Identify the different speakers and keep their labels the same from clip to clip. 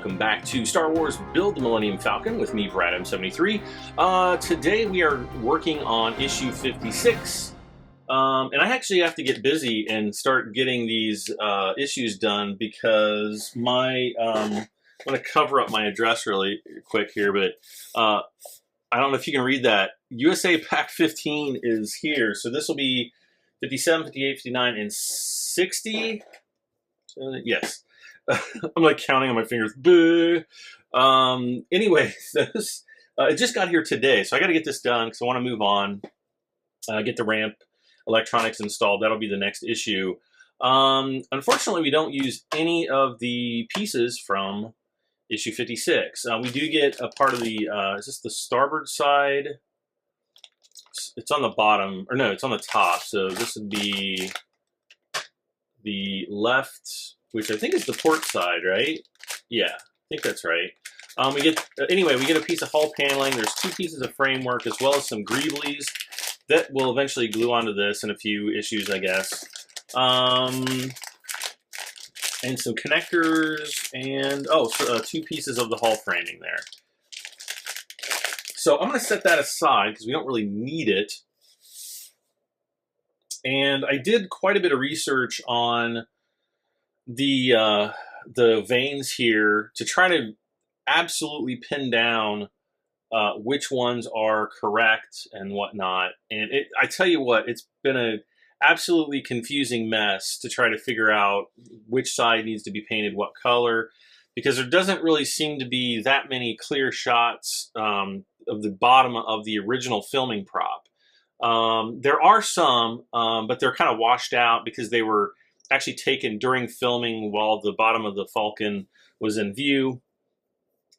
Speaker 1: welcome back to Star Wars Build the Millennium Falcon with me, Brad M73. Today we are working on issue 56, and I actually have to get busy and start getting these issues done because I'm going to cover up my address really quick here, but I don't know if you can read that. USA Pack 15 is here, so this will be 57, 58, 59, and 60. Yes. I'm like counting on my fingers. Anyway, it just got here today, so I got to get this done because I want to move on, get the ramp electronics installed. That'll be the next issue. Unfortunately, we don't use any of the pieces from issue 56. We do get a part of the, is this the starboard side? It's on the bottom, or no, it's on the top. So this would be the left, which I think is the port side, right? Yeah, I think that's right. We get a piece of hull paneling. There's two pieces of framework as well as some greeblies that will eventually glue onto this in a few issues, I guess. And some connectors and two pieces of the hull framing there. So I'm going to set that aside because we don't really need it. And I did quite a bit of research on the veins here to try to absolutely pin down which ones are correct and whatnot. And I tell you what, it's been a absolutely confusing mess to try to figure out which side needs to be painted what color, because there doesn't really seem to be that many clear shots of the bottom of the original filming prop. There are some, but they're kind of washed out because they were actually taken during filming while the bottom of the Falcon was in view.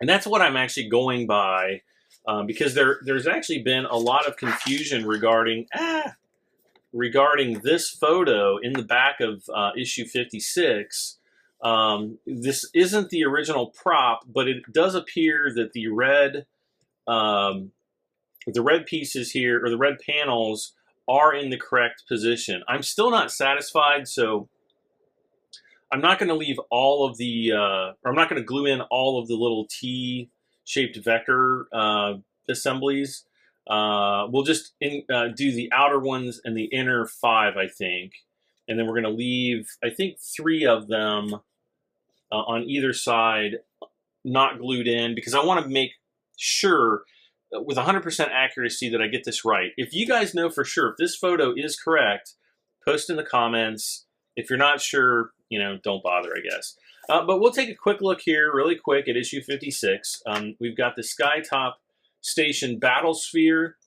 Speaker 1: And that's what I'm actually going by, because there's actually been a lot of confusion regarding this photo in the back of issue 56. This isn't the original prop, but it does appear that the red pieces here, or the red panels, are in the correct position. I'm still not satisfied, so I'm not going to leave all of the, or I'm not going to glue in all of the little T-shaped vector assemblies. We'll just do the outer ones and the inner 5, I think. And then we're going to leave, I think, 3 of them on either side not glued in, because I want to make sure with 100% accuracy that I get this right. If you guys know for sure if this photo is correct, post in the comments. If you're not sure, don't bother, I guess. But we'll take a quick look here really quick at issue 56. We've got the Skytop Station Battle Sphere.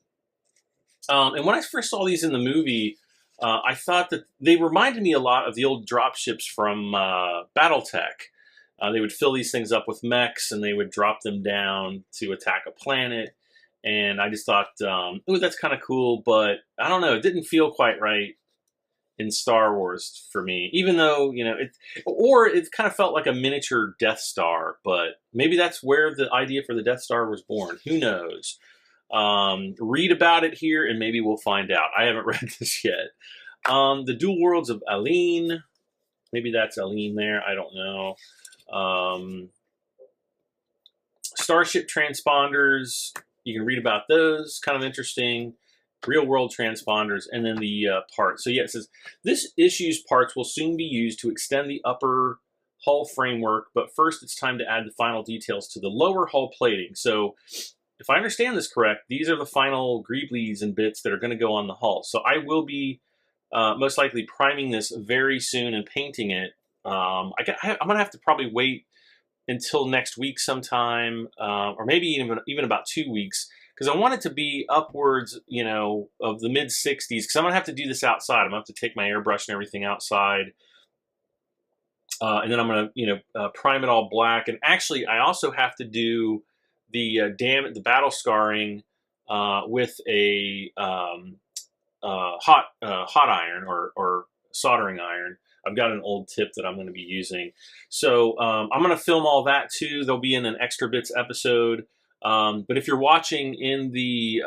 Speaker 1: And when I first saw these in the movie, I thought that they reminded me a lot of the old dropships from Battletech. They would fill these things up with mechs and they would drop them down to attack a planet. And I just thought, oh, that's kind of cool, but I don't know, it didn't feel quite right in Star Wars for me, even though, it kind of felt like a miniature Death Star, but maybe that's where the idea for the Death Star was born. Who knows? Read about it here and maybe we'll find out. I haven't read this yet. The Dual Worlds of Aline. Maybe that's Aline there. I don't know. Starship transponders. You can read about those. Kind of interesting. Real world transponders, and then the parts. So yeah, it says, this issue's parts will soon be used to extend the upper hull framework, but first it's time to add the final details to the lower hull plating. So if I understand this correct, these are the final greeblies and bits that are going to go on the hull. So I will be most likely priming this very soon and painting it. I'm going to have to probably wait until next week sometime, or maybe even about 2 weeks, because I want it to be upwards, of the mid-60s, because I'm going to have to do this outside. I'm going to have to take my airbrush and everything outside. And then I'm going to, prime it all black. And actually, I also have to do the battle scarring with a hot iron or soldering iron. I've got an old tip that I'm going to be using. So I'm going to film all that too. They'll be in an Extra Bits episode. But if you're watching in the,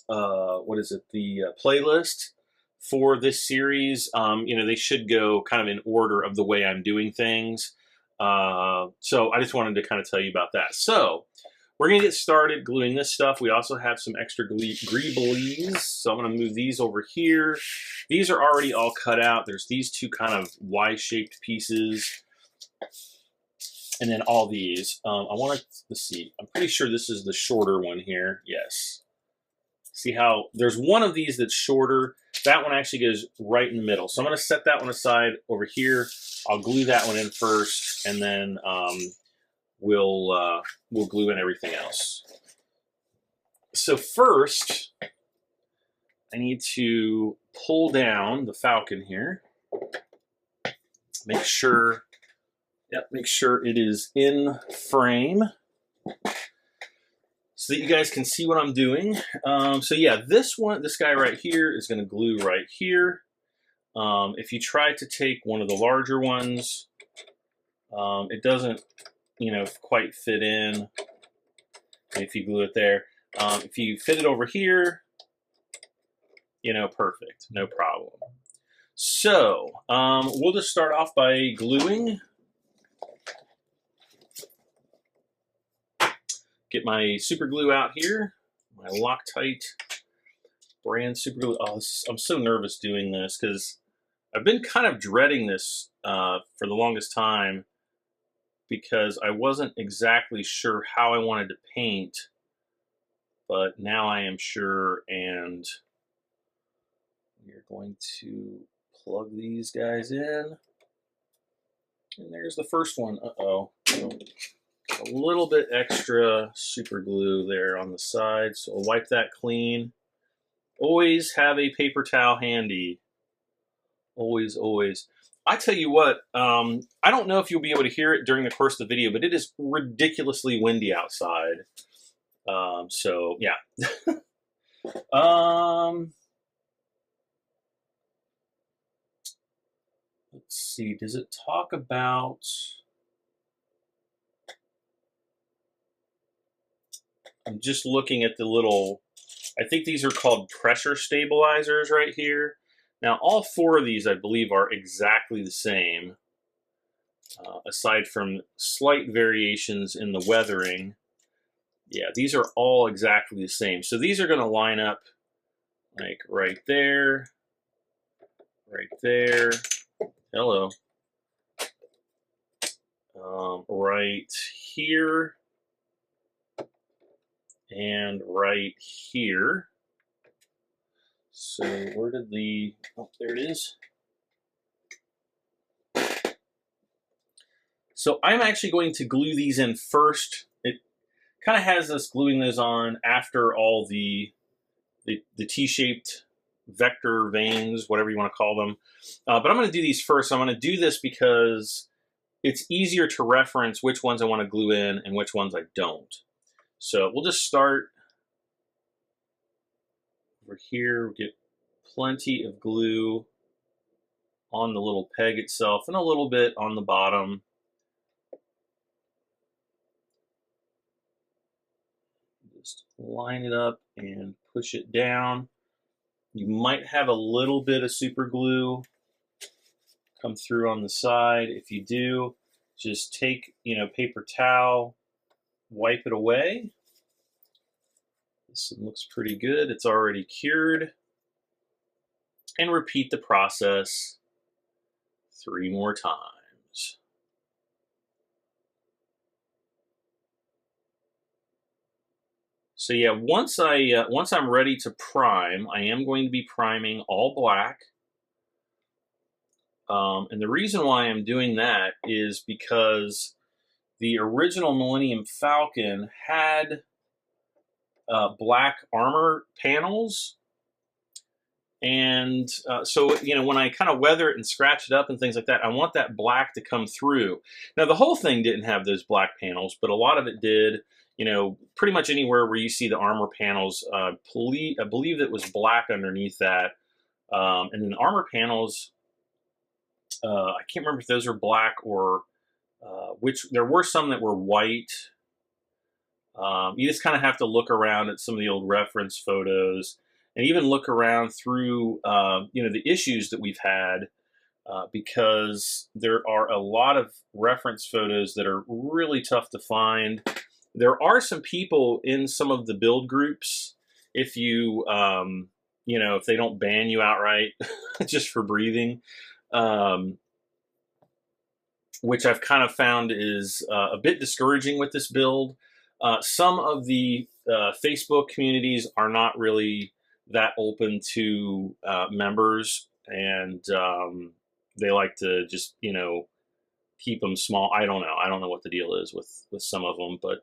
Speaker 1: the playlist for this series, they should go kind of in order of the way I'm doing things. So I just wanted to kind of tell you about that. So we're going to get started gluing this stuff. We also have some extra greeblies. So I'm going to move these over here. These are already all cut out. There's these two kind of Y-shaped pieces. And then all these. I want to, let's see. I'm pretty sure this is the shorter one here. Yes. See how there's one of these that's shorter. That one actually goes right in the middle. So I'm going to set that one aside over here. I'll glue that one in first, and then we'll glue in everything else. So first, I need to pull down the Falcon here. Make sure it is in frame, so that you guys can see what I'm doing. So yeah, this guy right here is going to glue right here. If you try to take one of the larger ones, it doesn't, quite fit in if you glue it there. If you fit it over here, perfect, no problem. So we'll just start off by gluing. Get my super glue out here, my Loctite brand super glue. Oh, I'm so nervous doing this because I've been kind of dreading this for the longest time because I wasn't exactly sure how I wanted to paint, but now I am sure, and we're going to plug these guys in. And there's the first one. Uh-oh. A little bit extra super glue there on the side, so I'll wipe that clean. Always have a paper towel handy. Always, always. I tell you what, I don't know if you'll be able to hear it during the course of the video, but it is ridiculously windy outside. So yeah. Let's see, does it talk about... I'm just looking at the little, I think these are called pressure stabilizers right here. Now, all four of these, I believe, are exactly the same, aside from slight variations in the weathering. Yeah, these are all exactly the same. So these are going to line up like right there, hello, right here, and right here. So where did the, oh, there it is. So I'm actually going to glue these in first. It kind of has us gluing those on after all the T-shaped vector veins, whatever you want to call them. But I'm going to do these first. I'm going to do this because it's easier to reference which ones I want to glue in and which ones I don't. So we'll just start over here, get plenty of glue on the little peg itself and a little bit on the bottom. Just line it up and push it down. You might have a little bit of super glue come through on the side. If you do, just take, paper towel, wipe it away. This one looks pretty good. It's already cured. And repeat the process 3 more times. So yeah, once I'm ready to prime, I am going to be priming all black. And the reason why I'm doing that is because the original Millennium Falcon had black armor panels. And so, when I kind of weather it and scratch it up and things like that, I want that black to come through. Now, the whole thing didn't have those black panels, but a lot of it did. Pretty much anywhere where you see the armor panels, I believe it was black underneath that. And then the armor panels, I can't remember if those were black or there were some that were white. You just kind of have to look around at some of the old reference photos and even look around through, the issues that we've had because there are a lot of reference photos that are really tough to find. There are some people in some of the build groups, if you, if they don't ban you outright just for breathing, which I've kind of found is a bit discouraging with this build. Some of the Facebook communities are not really that open to members, and they like to just, keep them small. I don't know. I don't know what the deal is with some of them, but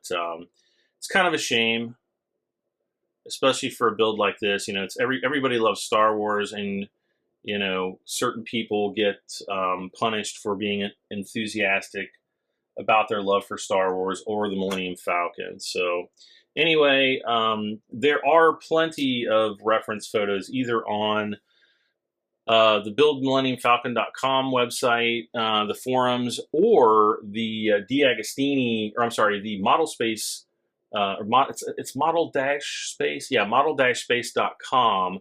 Speaker 1: it's kind of a shame, especially for a build like this. It's everybody loves Star Wars, and certain people get punished for being enthusiastic about their love for Star Wars or the Millennium Falcon. So anyway, there are plenty of reference photos either on the buildmillenniumfalcon.com website, the forums, or the DeAgostini, or I'm sorry, the model space, it's model dash space, yeah, model-space.com.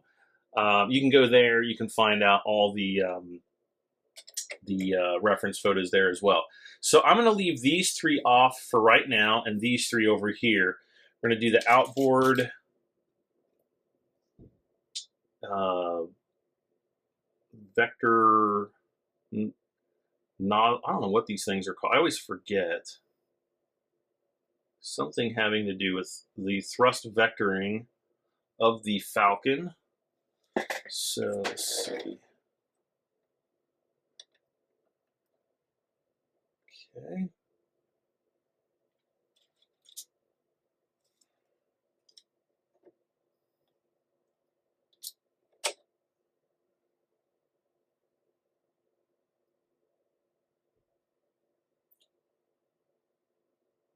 Speaker 1: You can go there. You can find out all the reference photos there as well. So I'm going to leave these three off for right now, and these three over here. We're going to do the outboard vector. Not, I don't know what these things are called. I always forget. Something having to do with the thrust vectoring of the Falcon. So let's see. Okay.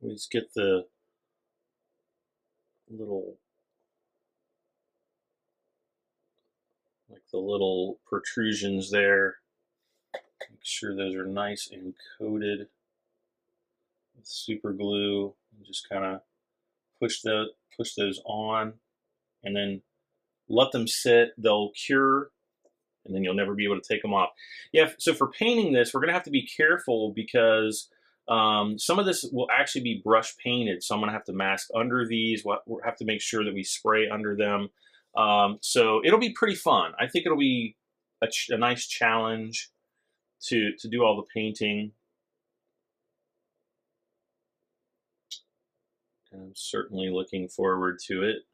Speaker 1: We just get the little, like the little protrusions there. Make sure those are nice and coated with super glue. And just kind of push those on, and then let them sit. They'll cure, and then you'll never be able to take them off. Yeah. So for painting this, we're gonna have to be careful because some of this will actually be brush painted. So I'm gonna have to mask under these. We'll have to make sure that we spray under them. So it'll be pretty fun. I think it'll be a nice challenge to do all the painting. And I'm certainly looking forward to it.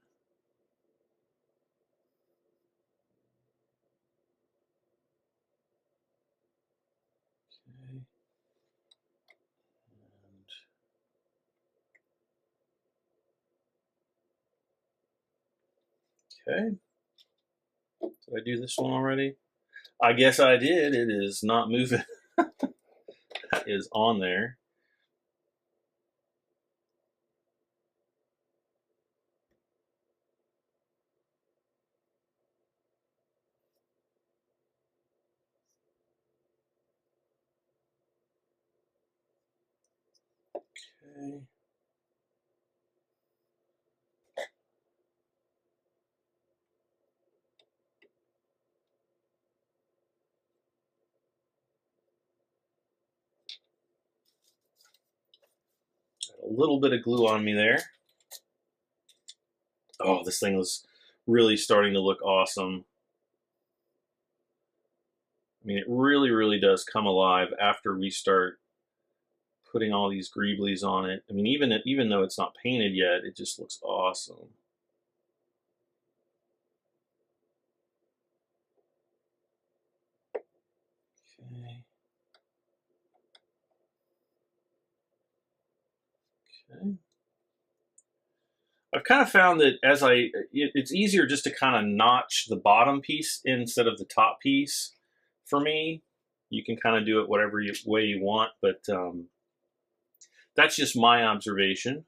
Speaker 1: Okay. Did I do this one already? I guess I did. It is not moving. That is on there. Okay. Got a little bit of glue on me there. Oh, this thing was really starting to look awesome. I mean, it really, really does come alive after we start putting all these greeblies on it. I mean, even though it's not painted yet, it just looks awesome. Okay. Okay. I've kind of found that it's easier just to kind of notch the bottom piece instead of the top piece for me. You can kind of do it whatever way you want, but that's just my observation.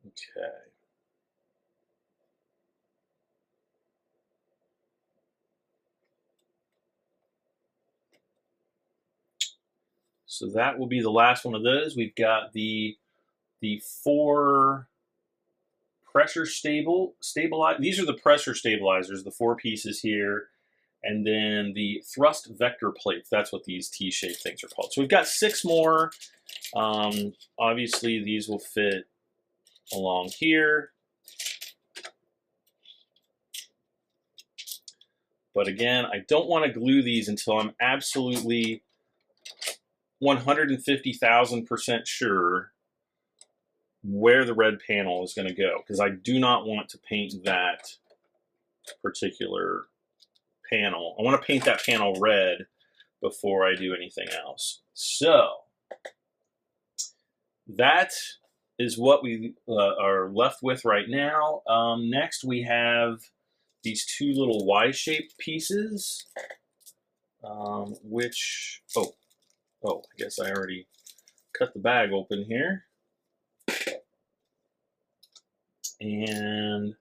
Speaker 1: Okay. So that will be the last one of those. We've got the 4 pressure stabilize. These are the pressure stabilizers, the 4 pieces here, and then the thrust vector plates. That's what these T-shaped things are called. So we've got 6 more. Obviously, these will fit along here. But again, I don't want to glue these until I'm absolutely 150,000% sure where the red panel is going to go, because I do not want to paint that particular panel. I want to paint that panel red before I do anything else. So that is what we are left with right now. Next we have these 2 little Y-shaped pieces, which, oh, I guess I already cut the bag open here. And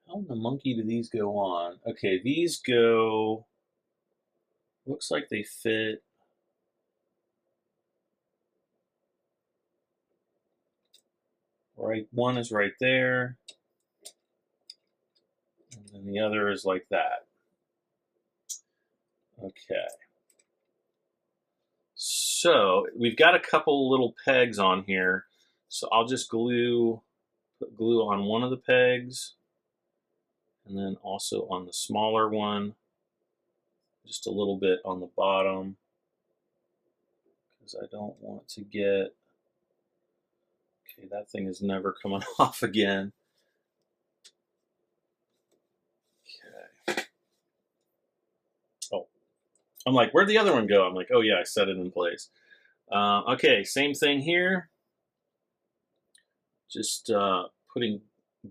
Speaker 1: how in the monkey do these go on? Okay, these go, looks like they fit right. One is right there, and then the other is like that. Okay. So we've got a couple little pegs on here. So I'll just put glue on one of the pegs, and then also on the smaller one, just a little bit on the bottom, because I don't want to get, okay, that thing is never coming off again. Okay. Oh, I'm like, where'd the other one go? I'm like, oh yeah, I set it in place. Okay, same thing here. Just putting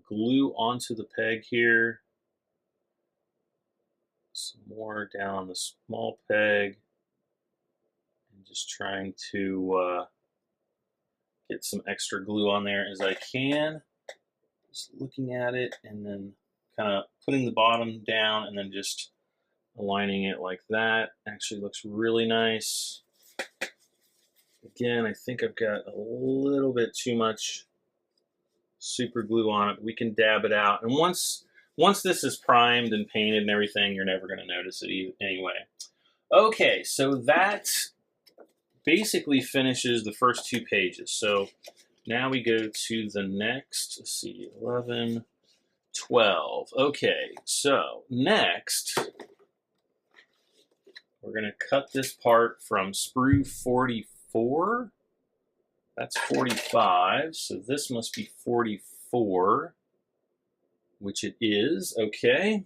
Speaker 1: glue onto the peg here. Some more down on the small peg. And just trying to get some extra glue on there as I can. Just looking at it and then kind of putting the bottom down and then just aligning it like that. Actually looks really nice. Again, I think I've got a little bit too much super glue on it. We can dab it out. And once this is primed and painted and everything, you're never going to notice it anyway. Okay, so that basically finishes the first 2 pages. So now we go to the next, let's see, 11, 12. Okay, so next, we're going to cut this part from sprue 44. That's 45, so this must be 44, which it is. Okay,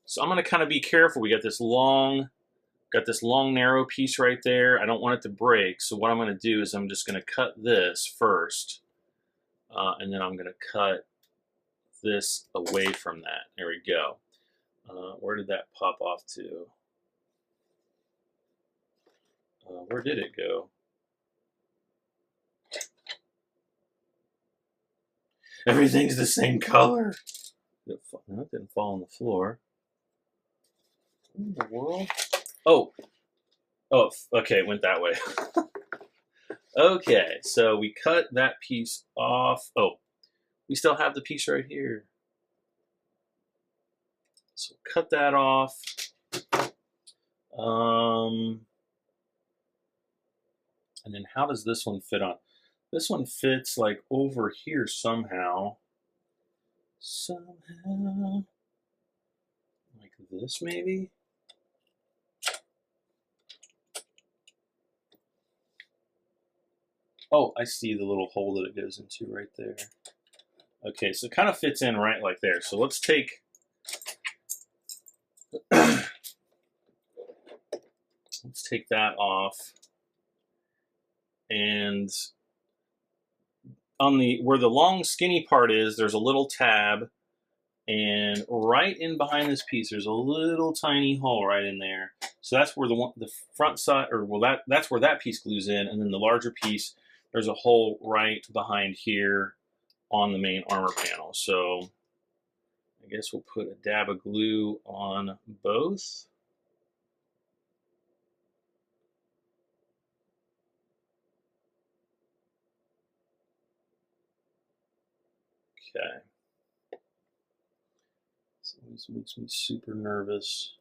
Speaker 1: so I'm going to kind of be careful. We got this long narrow piece right there. I don't want it to break, so what I'm going to do is I'm just going to cut this first, and then I'm going to cut this away from that. There we go. Where did that pop off to? Where did it go? Everything's the same color. No, it didn't fall on the floor. What in the world? Oh, okay, it went that way. Okay, so we cut that piece off. Oh, we still have the piece right here. So cut that off. And then how does this one fit on? This one fits like over here somehow. Somehow. Like this maybe? Oh, I see the little hole that it goes into right there. Okay, so it kind of fits in right like there. So let's take let's take that off. And on the where the long skinny part is, there's a little tab, and right in behind this piece, there's a little tiny hole right in there. So that's where the front side, or well, that's where that piece glues in, and then the larger piece, there's a hole right behind here on the main armor panel. So I guess we'll put a dab of glue on both. Okay. This always makes me super nervous.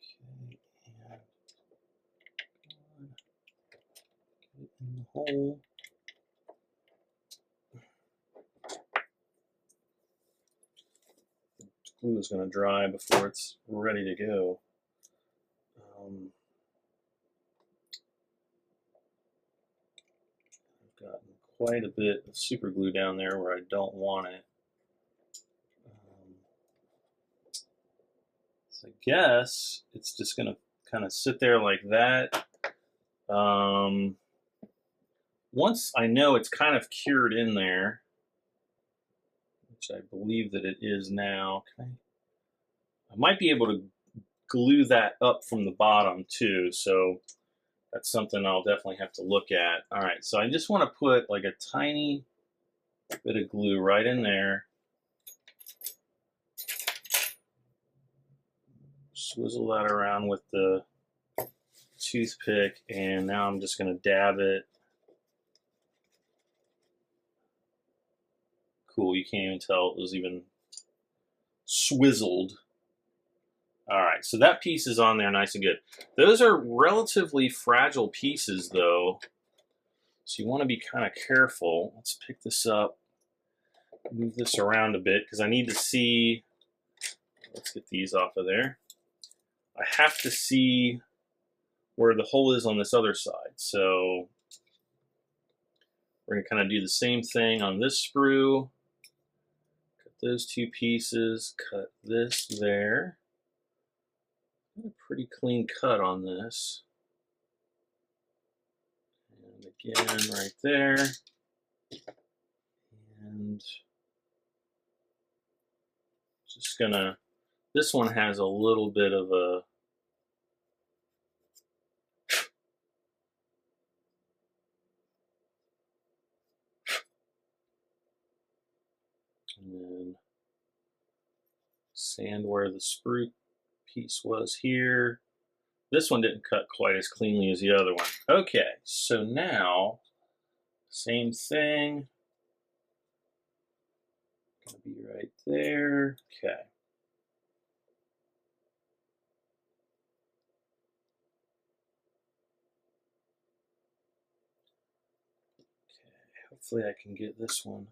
Speaker 1: Okay, and get it in the hole. The glue is going to dry before it's ready to go. I've gotten quite a bit of super glue down there where I don't want it. So I guess it's just going to kind of sit there like that. Once I know it's kind of cured in there, which I believe that it is now, I might be able to glue that up from the bottom too, so that's something I'll definitely have to look at. All right, so I just want to put like a tiny bit of glue right in there. Swizzle that around with the toothpick, and now I'm just going to dab it. Cool, you can't even tell it was even swizzled. All right, so that piece is on there nice and good. Those are relatively fragile pieces though, so you want to be kind of careful. Let's pick this up, move this around a bit because I need to see, let's get these off of there. I have to see where the hole is on this other side. So we're going to kind of do the same thing on this sprue. Cut those two pieces, cut this there. Got a pretty clean cut on this. And again, right there. And just gonna, this one has a little bit of a, and then sand where the sprue piece was here. This one didn't cut quite as cleanly as the other one. Okay, so now, same thing. Gonna be right there. Okay. Hopefully I can get this one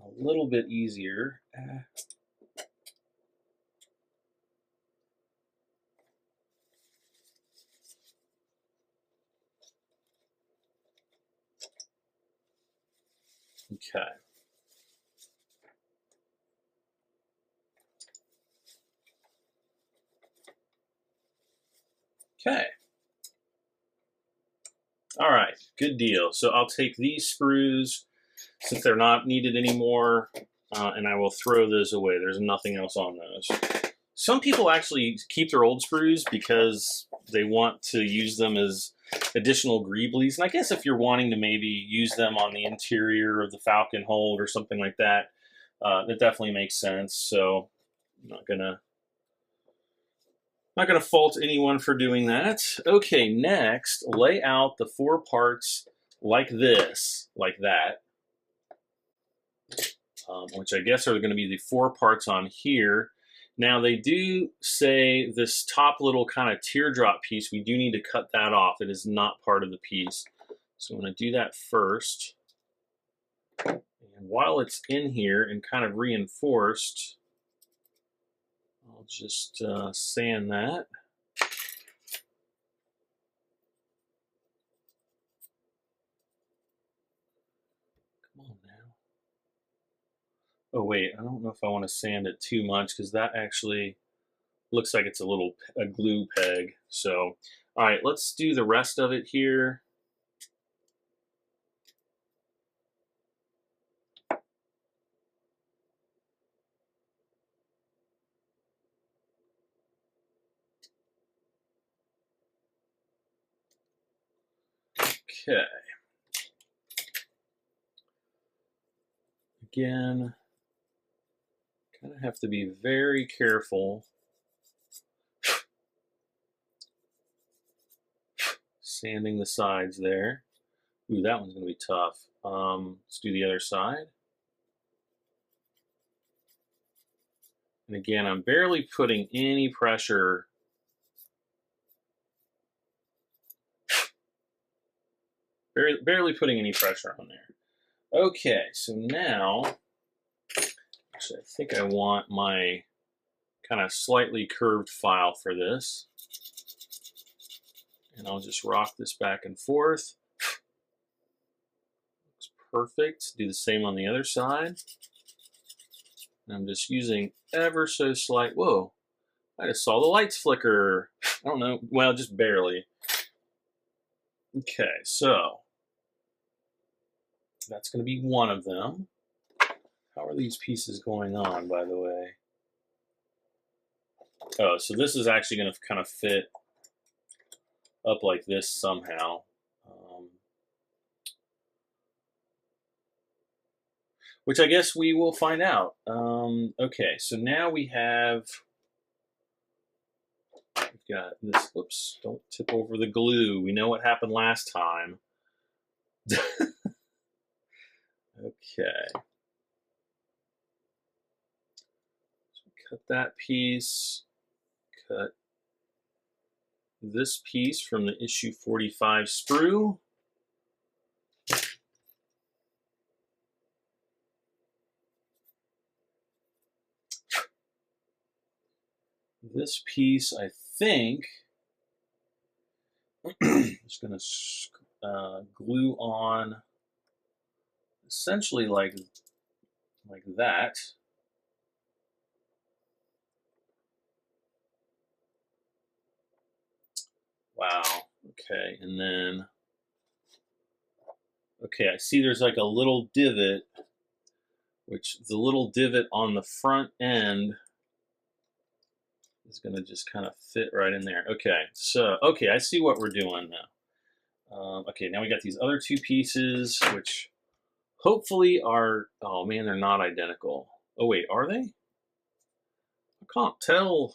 Speaker 1: on a little bit easier. Okay. Okay. All right, good deal. So I'll take these sprues, since they're not needed anymore, and I will throw those away. There's nothing else on those. Some people actually keep their old sprues because they want to use them as additional greeblies. And I guess if you're wanting to maybe use them on the interior of the Falcon hold or something like that, that definitely makes sense. So I'm not gonna fault anyone for doing that. Okay, next, lay out the 4 parts like this, like that, which I guess are going to be the 4 parts on here. Now they do say this top little kind of teardrop piece, we do need to cut that off. It is not part of the piece. So I'm going to do that first. And while it's in here and kind of reinforced, I'll just sand that. Come on now. Oh wait, I don't know if I want to sand it too much because that actually looks like it's a glue peg. So, all right, let's do the rest of it here. Okay. Again, kind of have to be very careful. Sanding the sides there. Ooh, that one's going to be tough. Let's do the other side. And again, I'm barely putting any pressure. Barely putting any pressure on there. Okay, so now, actually, I think I want my kind of slightly curved file for this. And I'll just rock this back and forth. Looks perfect. Do the same on the other side. And I'm just using ever so slight, whoa, I just saw the lights flicker. I don't know, well, just barely. Okay, so that's going to be one of them. How are these pieces going on, by the way? Oh, so this is actually going to kind of fit up like this somehow. Which I guess we will find out. Okay, so now we've got this, oops, don't tip over the glue. We know what happened last time. Okay. So cut that piece, cut this piece from the issue 45 sprue. This piece, I think, I'm just going to glue on essentially like that. Wow. Okay, and then, okay, I see there's like a little divot, which the little divot on the front end is going to just kind of fit right in there. Okay, so, okay, I see what we're doing now. Okay, now we got these other two pieces, which hopefully are, oh man, they're not identical. Oh wait, are they? I can't tell.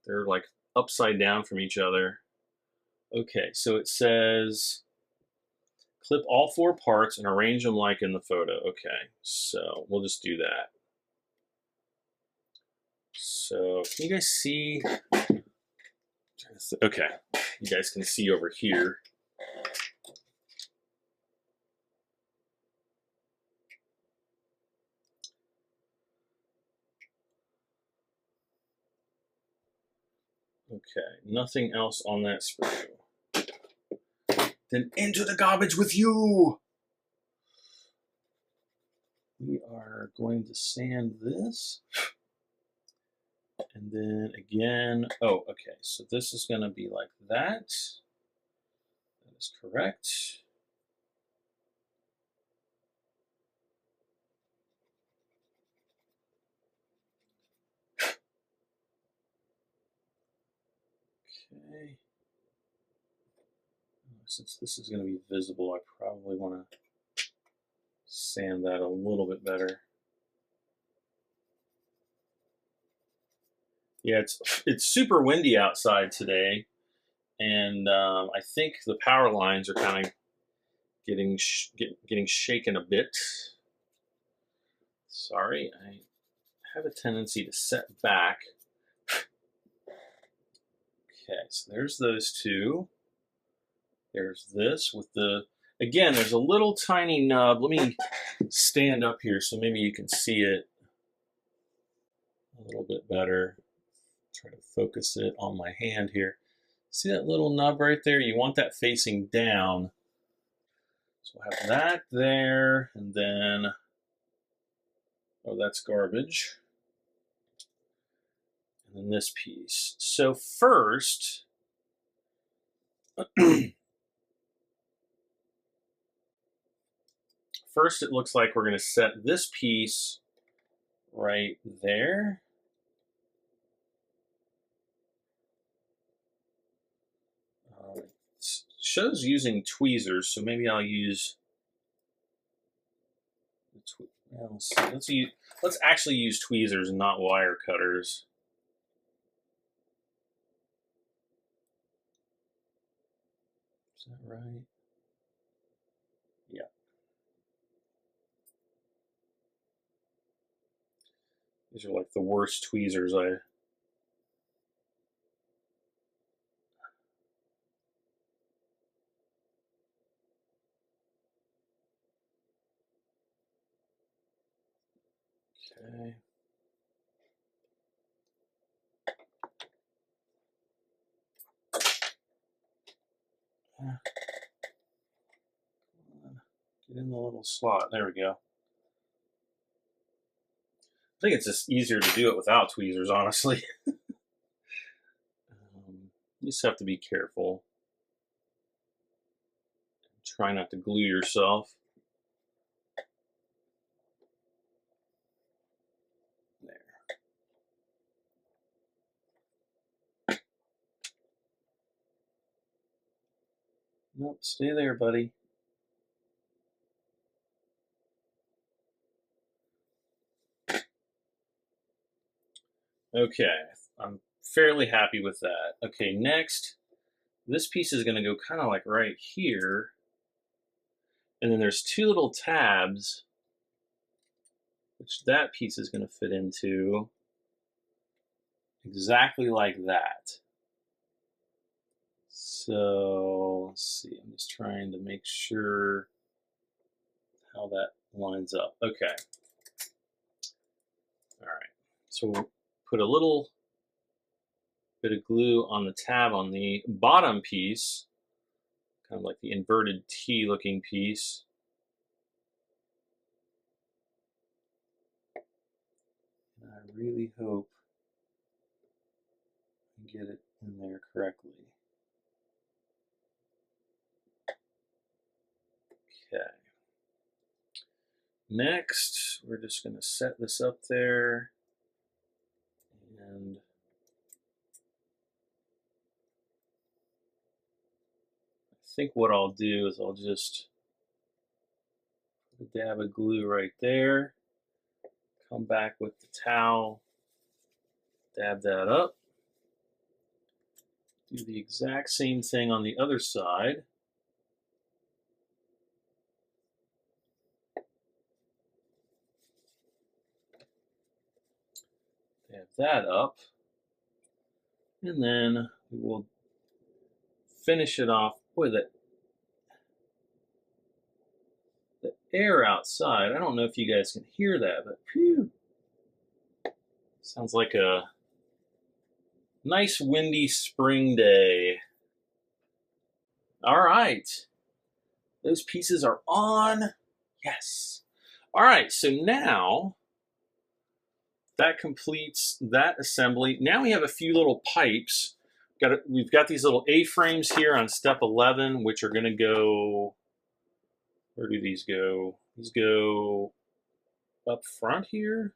Speaker 1: They're like upside down from each other. Okay, so it says, clip all 4 parts and arrange them like in the photo. Okay, so we'll just do that. So can you guys see? Okay, you guys can see over here. Okay, nothing else on that sprue. Then into the garbage with you! We are going to sand this. And then again, oh, okay, so this is going to be like that. That is correct. Okay. Since this is going to be visible, I probably want to sand that a little bit better. Yeah, it's super windy outside today, and I think the power lines are kind of getting shaken a bit. Sorry, I have a tendency to set back. Okay, so there's those two. There's this with the, again, there's a little tiny nub. Let me stand up here so maybe you can see it a little bit better. Try to focus it on my hand here. See that little nub right there? You want that facing down. So we'll have that there, and then, oh, that's garbage. And then this piece. So first, first it looks like we're going to set this piece right there. It shows using tweezers, so maybe I'll use well, let's actually use tweezers and not wire cutters. Is that right? Yeah. These are like the worst tweezers I... Okay. Get in the little slot. There we go. I think it's just easier to do it without tweezers, honestly. You just have to be careful. Try not to glue yourself. There. Nope, stay there, buddy. Okay, I'm fairly happy with that. Okay, next, this piece is going to go kind of like right here. And then there's two little tabs, which that piece is going to fit into exactly like that. So let's see, I'm just trying to make sure how that lines up. Okay. All right. So we'll put a little bit of glue on the tab on the bottom piece, kind of like the inverted T looking piece. And I really hope I get it in there correctly. Okay. Next, we're just going to set this up there. And I think what I'll do is I'll just put a dab of glue right there. Come back with the towel, dab that up. Do the exact same thing on the other side. Dab that up. And then we will finish it off. Boy, the air outside, I don't know if you guys can hear that, but phew. Sounds like a nice windy spring day. All right. Those pieces are on. Yes. All right, so now that completes that assembly. Now we have a few little pipes. We've got these little A-frames here on step 11, which are going to go, where do these go? These go up front here.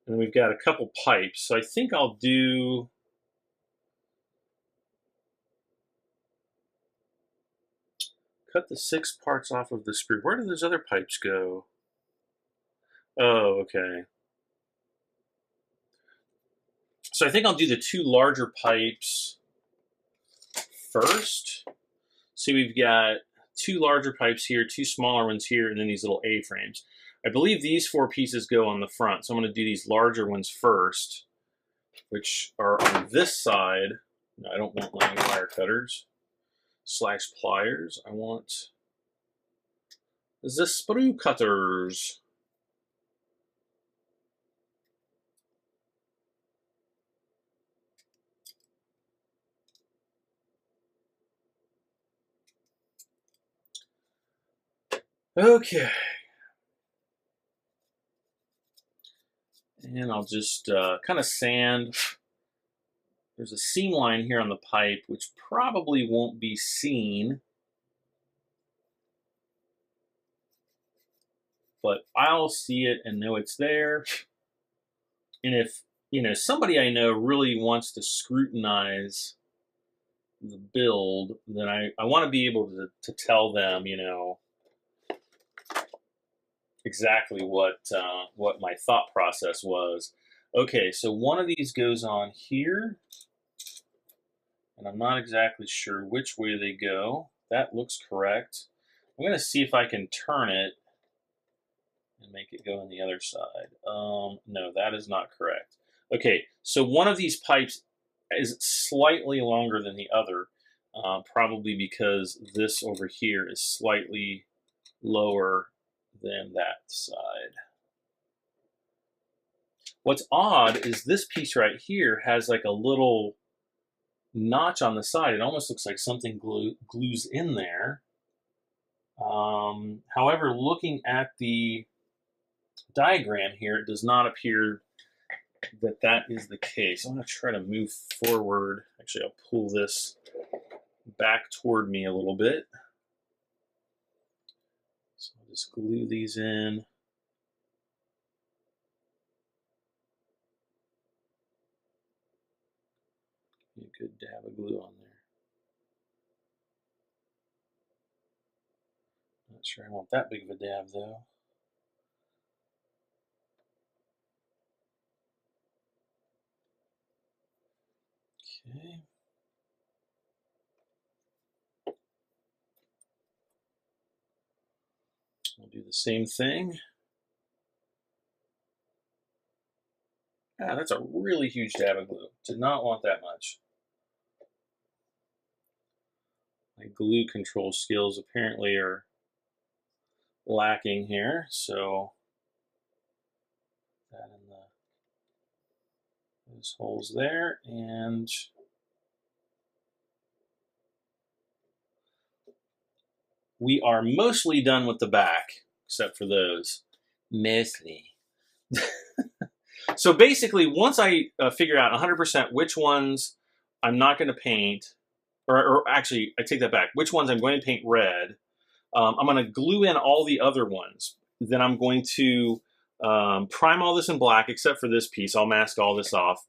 Speaker 1: And we've got a couple pipes. So I think I'll do, cut the 6 parts off of the sprue. Where do those other pipes go? Oh, okay. So I think I'll do the 2 larger pipes first. So we've got 2 larger pipes here, 2 smaller ones here, and then these little A-frames. I believe these 4 pieces go on the front, so I'm going to do these larger ones first, which are on this side. No, I don't want my wire cutters / pliers. I want the sprue cutters. Okay. And I'll just kind of sand. There's a seam line here on the pipe, which probably won't be seen, but I'll see it and know it's there. And if, you know, somebody I know really wants to scrutinize the build, then I want to be able to tell them, you know, exactly what my thought process was. Okay, so one of these goes on here, and I'm not exactly sure which way they go. That looks correct. I'm going to see if I can turn it and make it go on the other side. No, that is not correct. Okay, so one of these pipes is slightly longer than the other, probably because this over here is slightly lower than that side. What's odd is this piece right here has like a little notch on the side. It almost looks like something glues in there. However, looking at the diagram here, it does not appear that that is the case. I'm going to try to move forward. Actually, I'll pull this back toward me a little bit. So I'll just glue these in. Be good to have a glue on there. Not sure I want that big of a dab though. Okay. I'll do the same thing. Ah, that's a really huge dab of glue. Did not want that much. My glue control skills apparently are lacking here, so that in those holes there, and we are mostly done with the back, except for those. Mostly. So basically, once I figure out 100% which ones I'm not going to paint, or actually, I take that back, which ones I'm going to paint red, I'm going to glue in all the other ones. Then I'm going to prime all this in black, except for this piece. I'll mask all this off.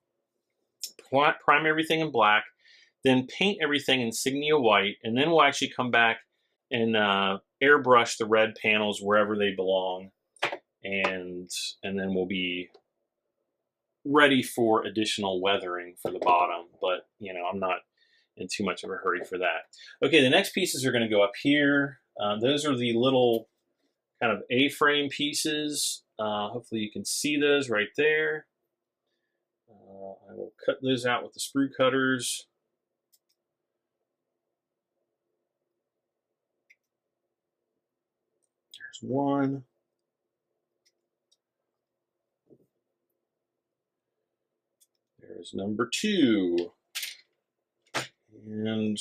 Speaker 1: Prime everything in black, then paint everything insignia white, and then we'll actually come back and airbrush the red panels wherever they belong, and then we'll be ready for additional weathering for the bottom. But you know, I'm not in too much of a hurry for that. Okay, the next pieces are going to go up here. Those are the little kind of A-frame pieces. Hopefully you can see those right there. I will cut those out with the sprue cutters. There's one. There's number two. And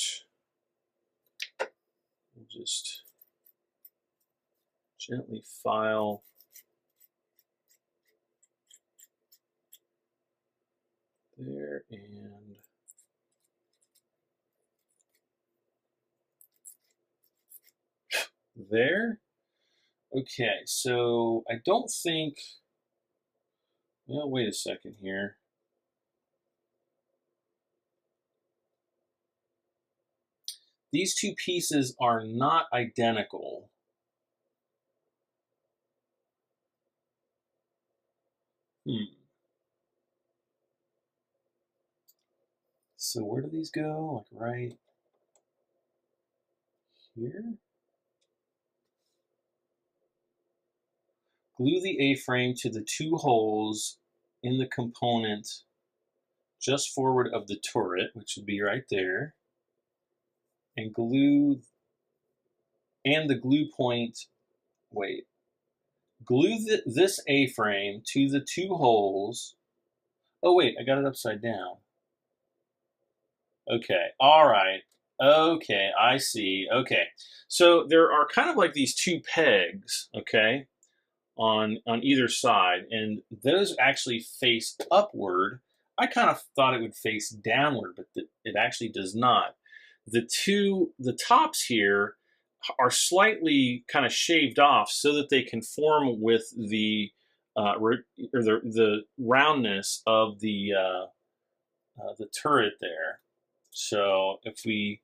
Speaker 1: we'll just gently file there and there. Okay, so I don't think, well, wait a second here. These two pieces are not identical. So where do these go? Like right here? Glue the A-frame to the two holes in the component just forward of the turret, which would be right there, and glue, and the glue point, wait, glue this A-frame to the two holes. Oh wait, I got it upside down. Okay, all right. Okay, I see. Okay, so there are kind of like these two pegs, okay, on either side, and those actually face upward. I kind of thought it would face downward, but it actually does not. The tops here are slightly kind of shaved off so that they conform with the the roundness of the turret there. So if we,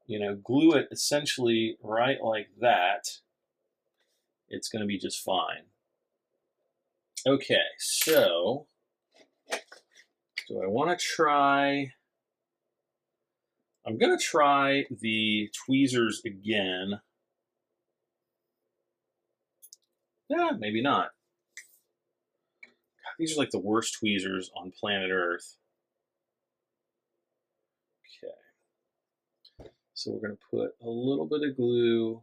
Speaker 1: you know, glue it essentially right like that, it's going to be just fine. Okay, so do I want to try? I'm going to try the tweezers again. Yeah, maybe not. God, these are like the worst tweezers on planet Earth. Okay. So we're going to put a little bit of glue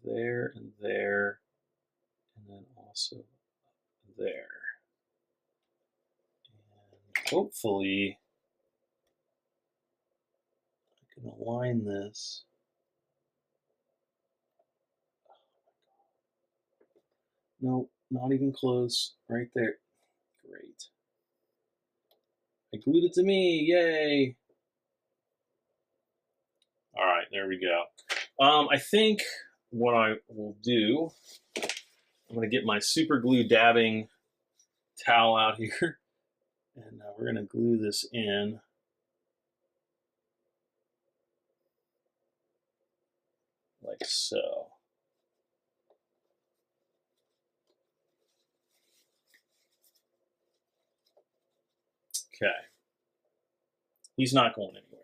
Speaker 1: there and there, and then also there. And hopefully I can align this. Nope, not even close. Right there. Great. I glued it to me. Yay. All right, there we go. I think what I will do, I'm going to get my super glue dabbing towel out here, and we're going to glue this in. Like so. Okay. He's not going anywhere.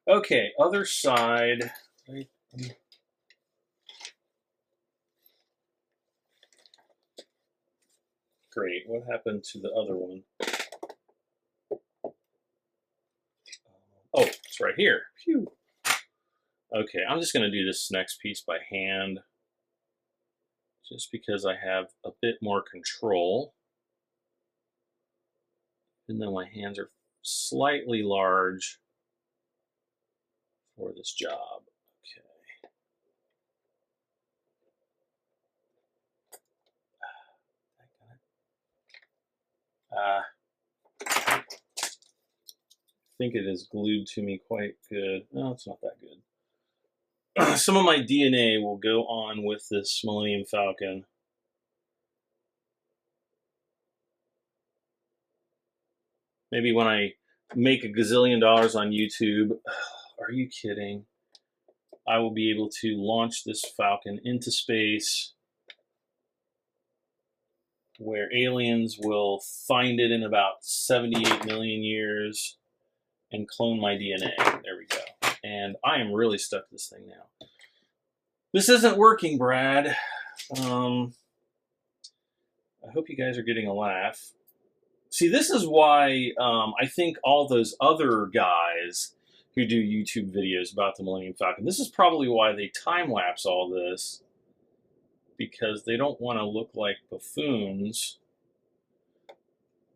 Speaker 1: Okay, other side. Great. What happened to the other one? Oh, it's right here. Phew. Okay, I'm just going to do this next piece by hand, just because I have a bit more control. And then my hands are slightly large for this job. Okay. I think it is glued to me quite good. No, it's not that good. Some of my DNA will go on with this Millennium Falcon. Maybe when I make $1 gazillion on YouTube, are you kidding? I will be able to launch this Falcon into space, where aliens will find it in about 78 million years and clone my DNA. There we go. And I am really stuck to this thing now. This isn't working, Brad. I hope you guys are getting a laugh. See, this is why I think all those other guys who do YouTube videos about the Millennium Falcon, this is probably why they time-lapse all this, because they don't want to look like buffoons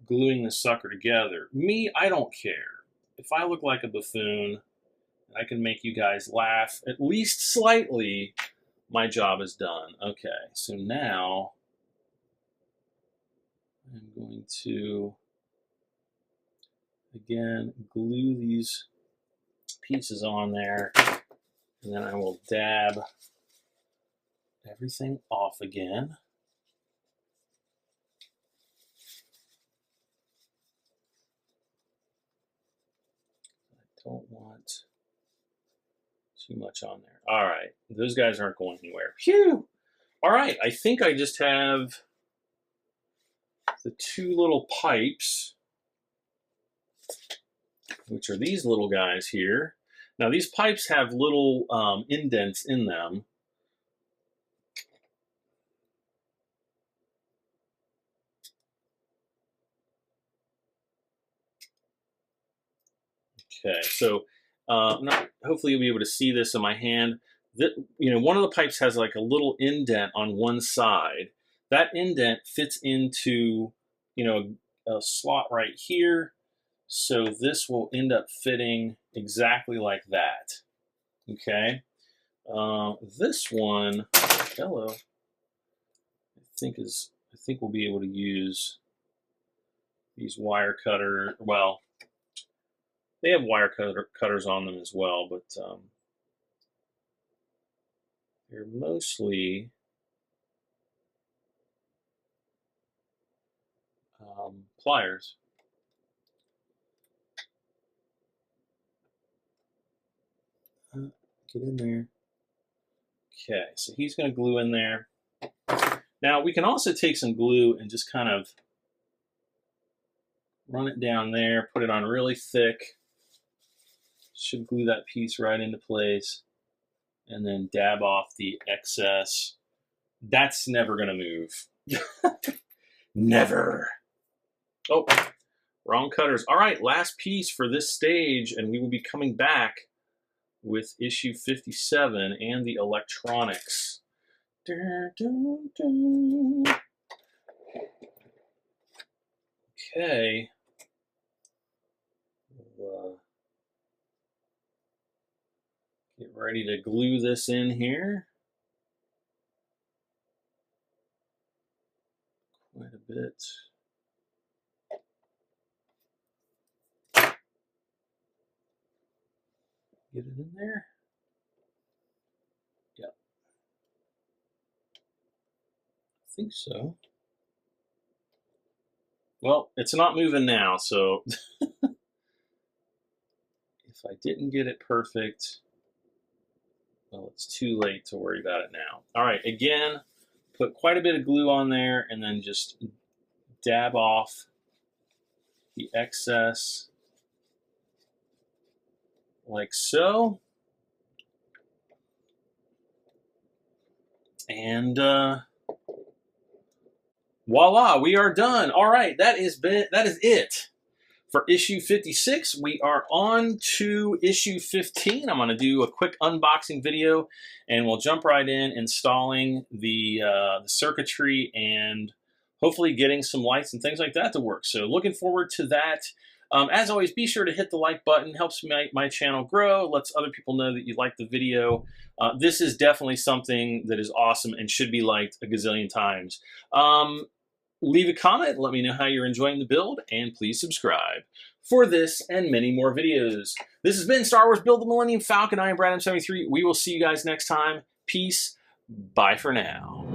Speaker 1: gluing the sucker together. Me, I don't care. If I look like a buffoon and I can make you guys laugh at least slightly, my job is done. Okay, so now I'm going to, again, glue these pieces on there, and then I will dab everything off again. I don't want too much on there. All right, those guys aren't going anywhere. Phew! All right, I think I just have the two little pipes, which are these little guys here. Now, these pipes have little indents in them. Okay, so hopefully you'll be able to see this in my hand. One of the pipes has like a little indent on one side. That indent fits into, a slot right here. So this will end up fitting exactly like that. Okay. This one, hello. I think we'll be able to use these wire cutter. Well, they have wire cutters on them as well, but they're mostly pliers. Get in there. Okay, so he's going to glue in there. Now, we can also take some glue and just kind of run it down there, put it on really thick. Should glue that piece right into place. and then dab off the excess. That's never going to move. Never. Oh, wrong cutters. All right, last piece for this stage, and we will be coming back with issue 57 and the electronics. Dun, dun, dun. Okay. Get ready to glue this in here. Quite a bit. Get it in there. Yep. I think so. Well, it's not moving now, so if I didn't get it perfect, well, it's too late to worry about it now. All right, again, put quite a bit of glue on there and then just dab off the excess like so. And voila, we are done. All right, that is it for issue 56. We are on to issue 15. I'm going to do a quick unboxing video, and we'll jump right in installing the circuitry and hopefully getting some lights and things like that to work. So looking forward to that. As always, be sure to hit the like button. Helps my channel grow, lets other people know that you like the video. This is definitely something that is awesome and should be liked a gazillion times. Leave a comment, let me know how you're enjoying the build, and please subscribe for this and many more videos. This has been Star Wars Build the Millennium Falcon. I am Brad M73. We will see you guys next time. Peace. Bye for now.